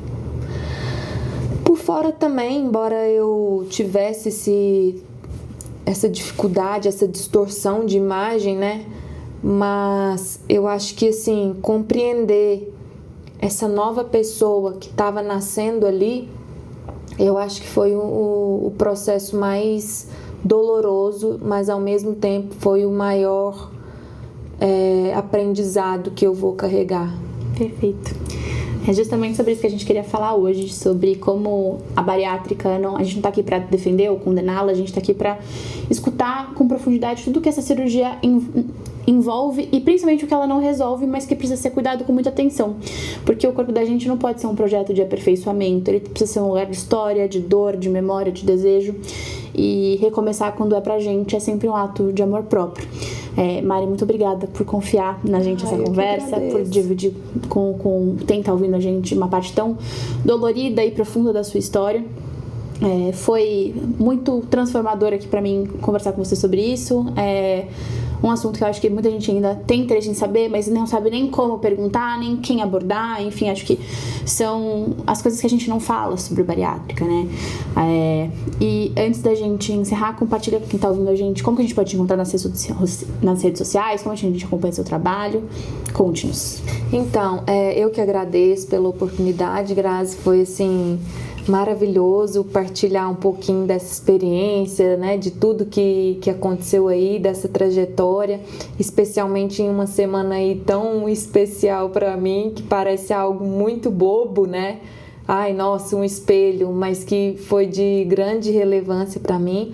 Por fora também, embora eu tivesse essa dificuldade, essa distorção de imagem, né? Mas eu acho que, assim, compreender essa nova pessoa que estava nascendo ali, Eu acho que foi o processo mais doloroso, mas ao mesmo tempo foi o maior aprendizado que eu vou carregar. Perfeito. É justamente sobre isso que a gente queria falar hoje, sobre como a bariátrica, a gente não está aqui para defender ou condená-la, a gente está aqui para escutar com profundidade tudo que essa cirurgia envolve e principalmente o que ela não resolve, mas que precisa ser cuidado com muita atenção, porque o corpo da gente não pode ser um projeto de aperfeiçoamento, ele precisa ser um lugar de história, de dor, de memória, de desejo, e recomeçar quando é pra gente é sempre um ato de amor próprio. Mari, muito obrigada por confiar na gente essa conversa, por dividir com quem tá ouvindo a gente uma parte tão dolorida e profunda da sua história. Foi muito transformador aqui pra mim conversar com você sobre isso. Um assunto que eu acho que muita gente ainda tem interesse em saber, mas não sabe nem como perguntar, nem quem abordar, enfim, acho que são as coisas que a gente não fala sobre bariátrica, né? E antes da gente encerrar, compartilha com quem tá ouvindo a gente, como que a gente pode te encontrar nas redes sociais, como a gente acompanha seu trabalho, conte-nos. Então, eu que agradeço pela oportunidade, Grazi, foi assim maravilhoso partilhar um pouquinho dessa experiência, né, de tudo que aconteceu aí, dessa trajetória, especialmente em uma semana aí tão especial para mim, que parece algo muito bobo, né? Ai, nossa, um espelho, mas que foi de grande relevância para mim.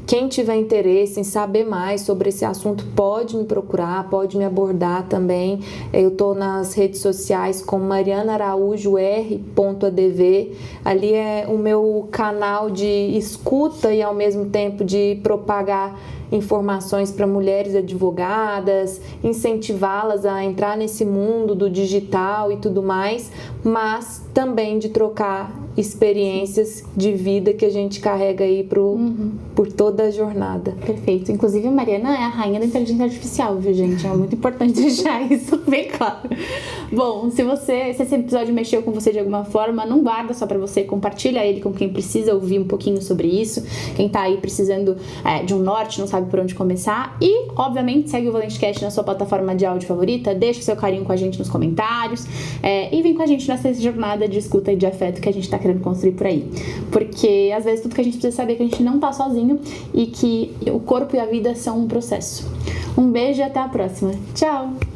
Quem tiver interesse em saber mais sobre esse assunto pode me procurar, pode me abordar também. Eu estou nas redes sociais como marianaaraújoR.adv. Ali é o meu canal de escuta e ao mesmo tempo de propagar informações para mulheres advogadas, incentivá-las a entrar nesse mundo do digital e tudo mais, mas também de trocar experiências de vida que a gente carrega aí por toda a jornada. Perfeito. Inclusive, a Mariana é a rainha da inteligência artificial, viu, gente? É muito importante deixar isso bem claro. Bom, se esse episódio mexeu com você de alguma forma, não guarda só pra você, compartilha ele com quem precisa ouvir um pouquinho sobre isso, quem tá aí precisando de um norte, não sabe por onde começar, e, obviamente, segue o ValenteCast na sua plataforma de áudio favorita, deixa o seu carinho com a gente nos comentários, e vem com a gente nessa jornada de escuta e de afeto que a gente tá querendo construir por aí, porque às vezes tudo que a gente precisa saber é que a gente não tá sozinho e que o corpo e a vida são um processo. Um beijo e até a próxima. Tchau!